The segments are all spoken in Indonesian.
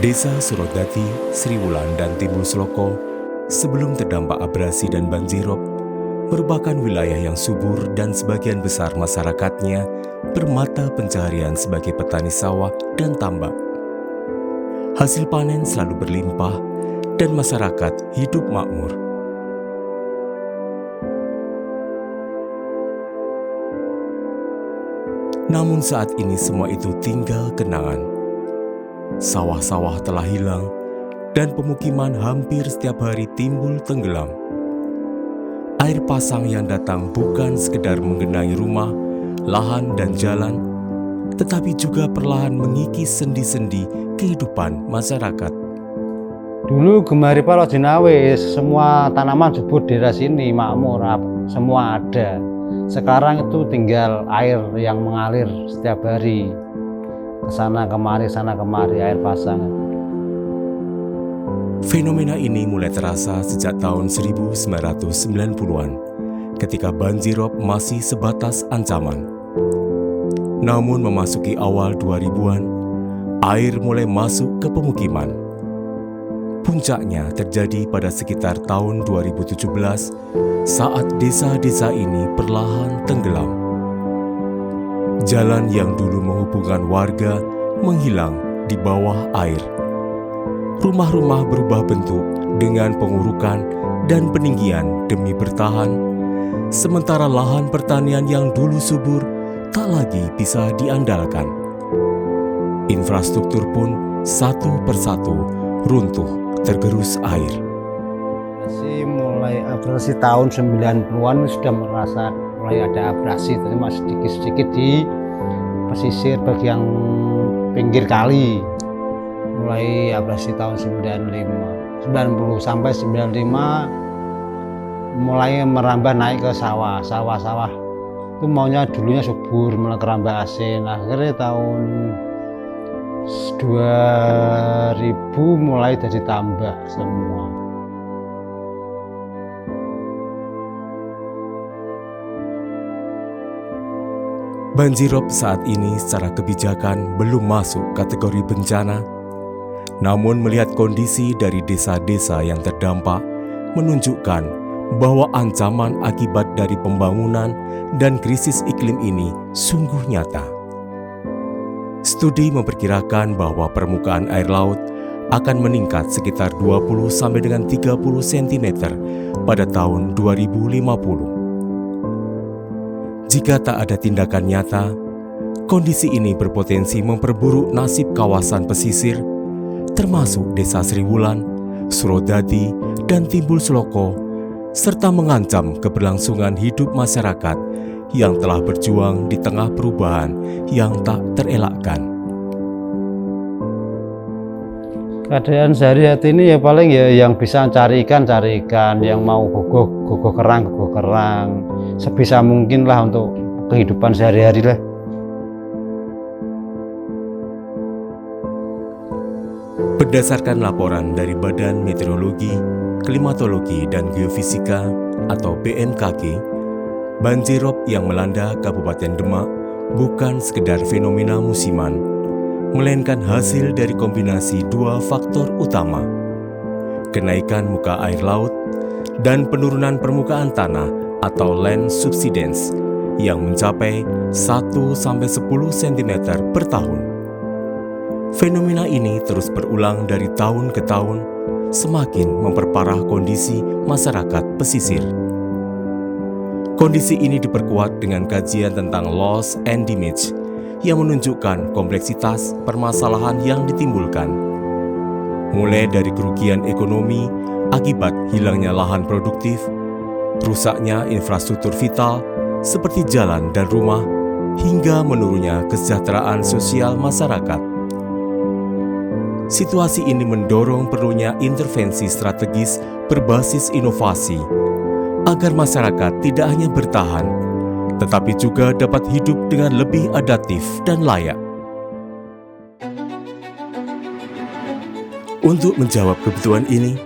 Desa Surodadi, Sriwulan, dan Timbul Seloko sebelum terdampak abrasi dan banjirop merupakan wilayah yang subur dan sebagian besar masyarakatnya bermata pencaharian sebagai petani sawah dan tambak. Hasil panen selalu berlimpah dan masyarakat hidup makmur. Namun saat ini semua itu tinggal kenangan. Sawah-sawah telah hilang dan pemukiman hampir setiap hari timbul tenggelam. Air pasang yang datang bukan sekedar menggenangi rumah, lahan, dan jalan, tetapi juga perlahan mengikis sendi-sendi kehidupan masyarakat. Dulu gemari palo jinawe, semua tanaman subur di daerah sini makmur, semua ada. Sekarang itu tinggal air yang mengalir setiap hari, ke sana kemari, air pasang. Fenomena ini mulai terasa sejak tahun 1990-an, ketika banjirop masih sebatas ancaman. Namun memasuki awal 2000-an, air mulai masuk ke pemukiman. Puncaknya terjadi pada sekitar tahun 2017 saat desa-desa ini perlahan tenggelam. Jalan yang dulu menghubungkan warga menghilang di bawah air. Rumah-rumah berubah bentuk dengan pengurukan dan peninggian demi bertahan, sementara lahan pertanian yang dulu subur tak lagi bisa diandalkan. Infrastruktur pun satu persatu runtuh tergerus air. Mulai abrasi tahun 90-an sudah merasa mulai ada abrasi, tapi masih sedikit-sedikit di pesisir bagian pinggir kali. Mulai abrasi tahun 90 sampai 95 mulai merambah naik ke sawah-sawah itu maunya dulunya subur, mulai kerambah asin. Akhirnya tahun 2000 mulai jadi tambak semua. Banjirop saat ini secara kebijakan belum masuk kategori bencana. Namun melihat kondisi dari desa-desa yang terdampak menunjukkan bahwa ancaman akibat dari pembangunan dan krisis iklim ini sungguh nyata. Studi memperkirakan bahwa permukaan air laut akan meningkat sekitar 20 sampai dengan 30 cm pada tahun 2050. Jika tak ada tindakan nyata, kondisi ini berpotensi memperburuk nasib kawasan pesisir termasuk Desa Sriwulan, Surodadi, dan Timbul Seloko, serta mengancam keberlangsungan hidup masyarakat yang telah berjuang di tengah perubahan yang tak terelakkan. Keadaan sehari-hari ini ya paling ya yang bisa cari ikan, yang mau gogoh kerang, sebisa mungkin lah untuk kehidupan sehari-hari lah. Berdasarkan laporan dari Badan Meteorologi, Klimatologi, dan Geofisika atau BMKG, banjirop yang melanda Kabupaten Demak bukan sekedar fenomena musiman, melainkan hasil dari kombinasi dua faktor utama, kenaikan muka air laut dan penurunan permukaan tanah atau land subsidence yang mencapai 1-10 cm per tahun. Fenomena ini terus berulang dari tahun ke tahun, semakin memperparah kondisi masyarakat pesisir. Kondisi ini diperkuat dengan kajian tentang loss and damage yang menunjukkan kompleksitas permasalahan yang ditimbulkan. Mulai dari kerugian ekonomi akibat hilangnya lahan produktif, rusaknya infrastruktur vital seperti jalan dan rumah, hingga menurunnya kesejahteraan sosial masyarakat. Situasi ini mendorong perlunya intervensi strategis berbasis inovasi agar masyarakat tidak hanya bertahan, tetapi juga dapat hidup dengan lebih adaptif dan layak. Untuk menjawab kebutuhan ini,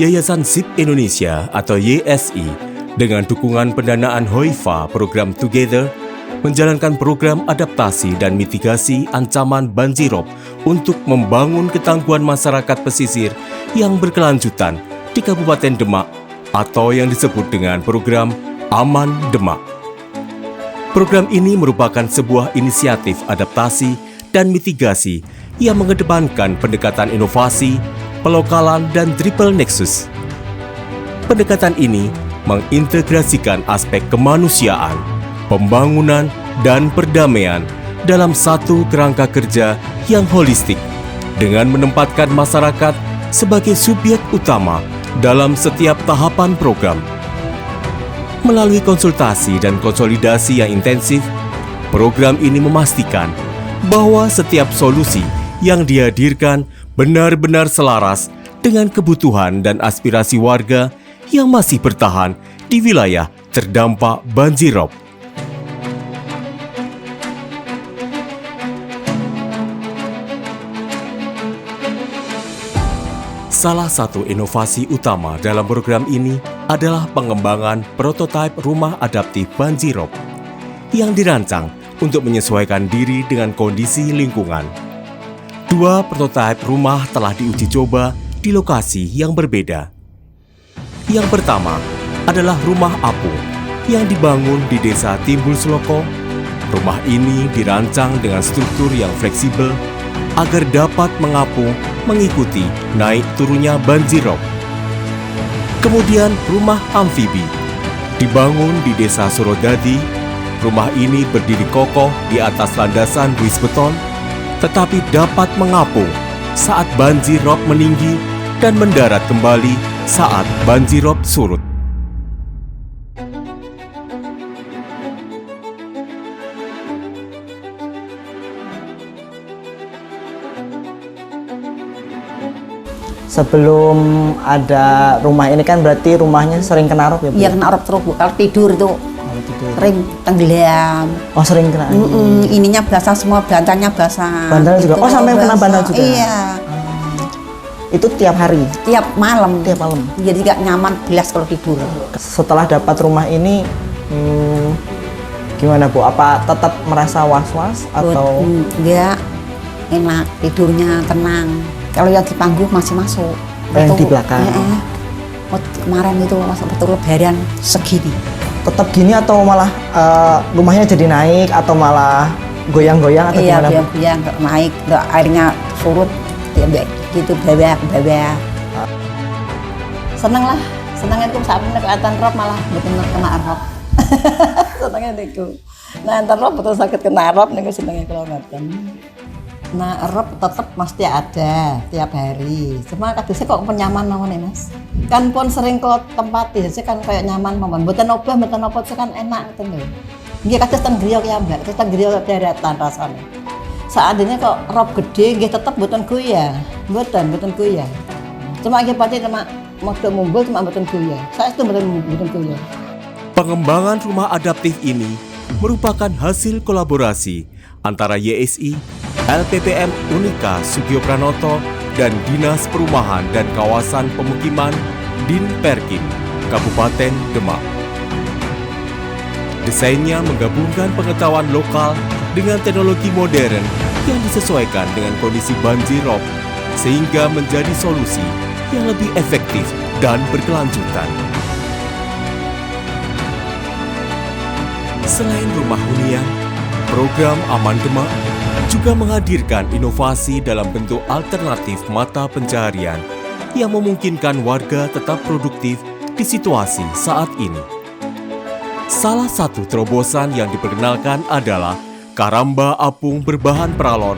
Yayasan SIP Indonesia atau YSI dengan dukungan pendanaan HOIFA program Together menjalankan program adaptasi dan mitigasi ancaman banjirop untuk membangun ketangguhan masyarakat pesisir yang berkelanjutan di Kabupaten Demak atau yang disebut dengan program Aman Demak. Program ini merupakan sebuah inisiatif adaptasi dan mitigasi yang mengedepankan pendekatan inovasi, pelokalan, dan triple nexus. Pendekatan ini mengintegrasikan aspek kemanusiaan, pembangunan, dan perdamaian dalam satu kerangka kerja yang holistik dengan menempatkan masyarakat sebagai subjek utama dalam setiap tahapan program. Melalui konsultasi dan konsolidasi yang intensif, program ini memastikan bahwa setiap solusi yang dihadirkan benar-benar selaras dengan kebutuhan dan aspirasi warga yang masih bertahan di wilayah terdampak banjirop. Salah satu inovasi utama dalam program ini adalah pengembangan prototipe rumah adaptif banjirop yang dirancang untuk menyesuaikan diri dengan kondisi lingkungan. 2 prototipe rumah telah diuji coba di lokasi yang berbeda. Yang pertama adalah rumah apung yang dibangun di Desa Timbul Seloko. Rumah ini dirancang dengan struktur yang fleksibel agar dapat mengapung mengikuti naik turunnya banjirop. Kemudian rumah amfibi dibangun di Desa Surodadi. Rumah ini berdiri kokoh di atas landasan buis beton, tetapi dapat mengapung saat banjirop meninggi dan mendarat kembali saat banjirop surut. Sebelum ada rumah ini kan berarti rumahnya sering kena rop ya Bu? Iya kena rop terus Bu. Kalau tidur itu sering tenggelam. Oh sering kena. Ininya basah semua, bantalnya basah. Bantal juga. Itu Oh sampai kena bantal juga. Iya. Itu tiap hari. Tiap malam. Tiap malam. Jadi nggak nyaman belas kalau tidur. Setelah dapat rumah ini, gimana Bu? Apa tetap merasa was-was atau? Enggak, enak tidurnya tenang. Kalau yang di panggung masih masuk. Yang di belakang. Kemarin itu masuk betul lebaran segini. Tetap gini atau malah rumahnya jadi naik atau malah goyang-goyang atau iya, gimana? Iya, goyang naik, airnya surut, ya gitu bawah. Seneng lah, senengnya itu saat ini kelihatan rop malah betul kena rop. Senengnya itu. Nah, antar rop betul sakit kena rop, nih senengnya kalau ngeten. Nah, rop tetap mesti ada tiap hari. Cuma kadang-kadang kok penyaman mawon nih Mas. Kan pun sering ke tempat jadi kan kayak nyaman mawon. Mboten obah, mboten apa kan enak gitu lho. Nggih kados teng griya ya Mbak, terus teng griya deretan rasane. Saat ini kok rop gede nggih tetep mboten goyah. Mboten goyah. Cuma nggih pati cuma modho mumbul cuma mboten goyah. Saestu mboten goyah. Pengembangan rumah adaptif ini merupakan hasil kolaborasi antara YSI, LPPM Unika Sugio Pranoto, dan Dinas Perumahan dan Kawasan Pemukiman Dinperkim Kabupaten Demak. Desainnya menggabungkan pengetahuan lokal dengan teknologi modern yang disesuaikan dengan kondisi banjirop sehingga menjadi solusi yang lebih efektif dan berkelanjutan. Selain rumah hunian, program Aman Demak juga menghadirkan inovasi dalam bentuk alternatif mata pencaharian yang memungkinkan warga tetap produktif di situasi saat ini. Salah satu terobosan yang diperkenalkan adalah karamba apung berbahan pralon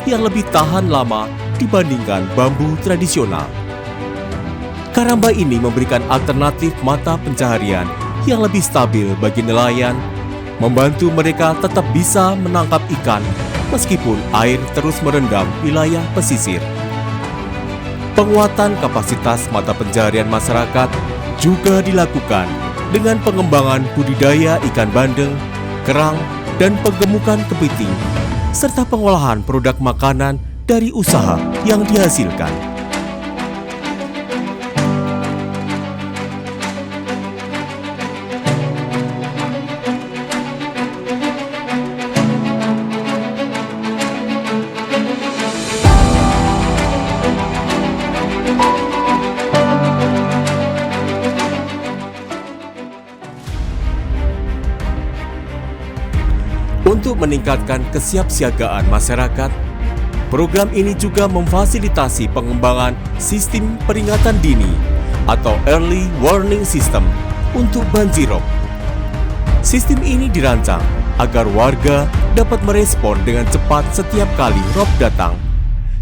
yang lebih tahan lama dibandingkan bambu tradisional. Karamba ini memberikan alternatif mata pencaharian yang lebih stabil bagi nelayan, membantu mereka tetap bisa menangkap ikan meskipun air terus merendam wilayah pesisir. Penguatan kapasitas mata pencaharian masyarakat juga dilakukan dengan pengembangan budidaya ikan bandeng, kerang, dan penggemukan kepiting, serta pengolahan produk makanan dari usaha yang dihasilkan. Untuk meningkatkan kesiapsiagaan masyarakat, program ini juga memfasilitasi pengembangan sistem peringatan dini atau Early Warning System untuk banjirop. Sistem ini dirancang agar warga dapat merespon dengan cepat setiap kali rob datang,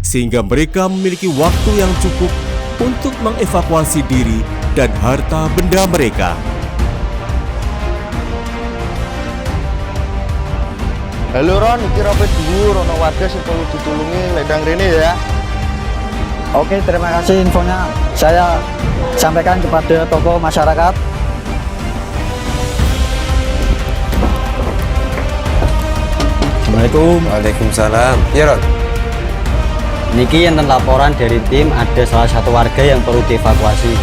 sehingga mereka memiliki waktu yang cukup untuk mengevakuasi diri dan harta benda mereka. Halo Ron, iki rope dhuwur ana warga sing perlu ditulungi lendang rene ya. Oke, terima kasih infonya. Saya sampaikan kepada tokoh masyarakat. Assalamualaikum. Waalaikumsalam. Ya Ron. Niki enten laporan dari tim ada salah satu warga yang perlu dievakuasi.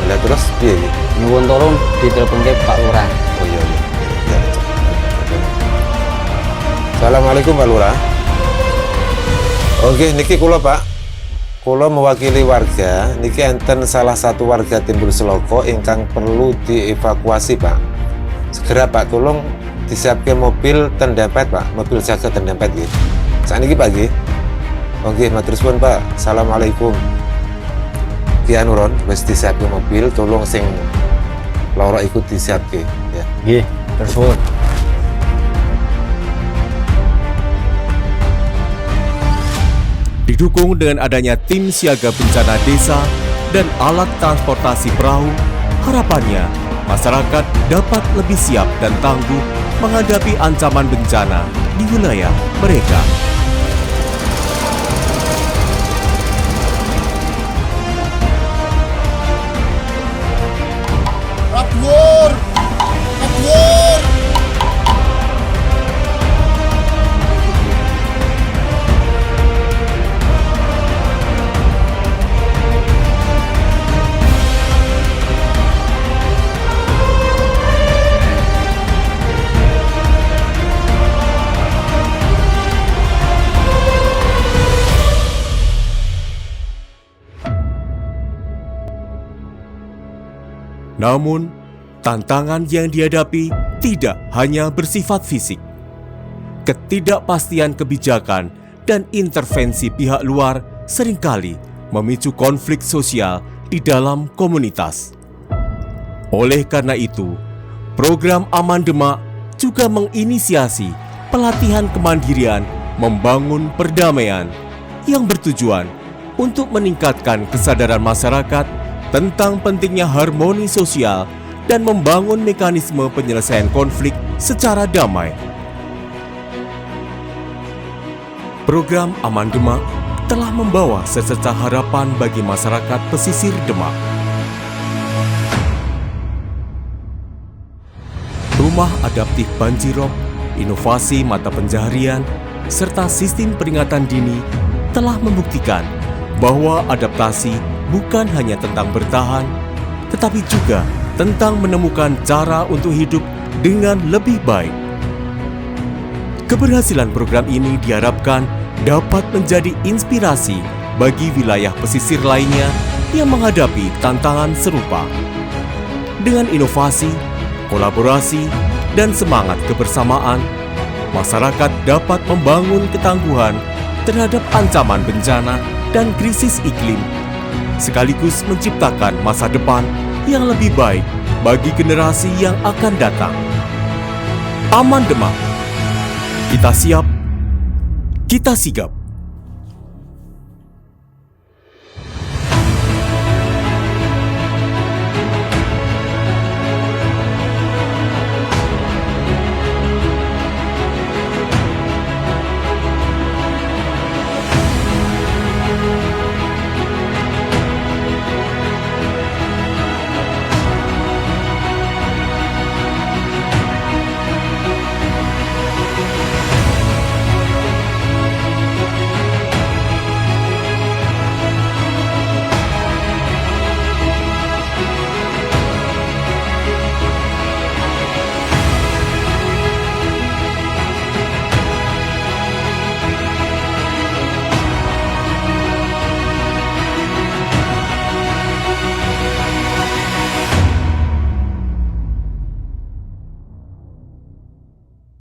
Lah terus piye iki? Nyuwun tolong ditelepon ke Pak Lurah. Oh iya iya. Ya. Assalamualaikum Pak Lurah. Oke, niki kula Pak. Kula mewakili warga, niki enten salah satu warga Timbul Seloko ingkang perlu dievakuasi Pak. Segera Pak, tolong disiapkan mobil tendempet Pak, mobil jaga tendempet nggih. Sakniki Pak nggih. Oke, matur suwun Pak. Assalamualaikum. Ki anu Ron, wis disiapke mobil, tolong sing loro ikut disiapke ya. Nggih, tersuwun. Didukung dengan adanya tim siaga bencana desa dan alat transportasi perahu, harapannya masyarakat dapat lebih siap dan tangguh menghadapi ancaman bencana di wilayah mereka. Namun, tantangan yang dihadapi tidak hanya bersifat fisik. Ketidakpastian kebijakan dan intervensi pihak luar seringkali memicu konflik sosial di dalam komunitas. Oleh karena itu, program Aman Demak juga menginisiasi pelatihan kemandirian membangun perdamaian yang bertujuan untuk meningkatkan kesadaran masyarakat tentang pentingnya harmoni sosial dan membangun mekanisme penyelesaian konflik secara damai. Program Aman Demak telah membawa secercah harapan bagi masyarakat pesisir Demak. Rumah adaptif banjirop, inovasi mata pencaharian, serta sistem peringatan dini telah membuktikan bahwa adaptasi bukan hanya tentang bertahan, tetapi juga tentang menemukan cara untuk hidup dengan lebih baik. Keberhasilan program ini diharapkan dapat menjadi inspirasi bagi wilayah pesisir lainnya yang menghadapi tantangan serupa. Dengan inovasi, kolaborasi, dan semangat kebersamaan, masyarakat dapat membangun ketangguhan terhadap ancaman bencana dan krisis iklim, sekaligus menciptakan masa depan yang lebih baik bagi generasi yang akan datang. Aman Demak. Kita siap, kita sigap.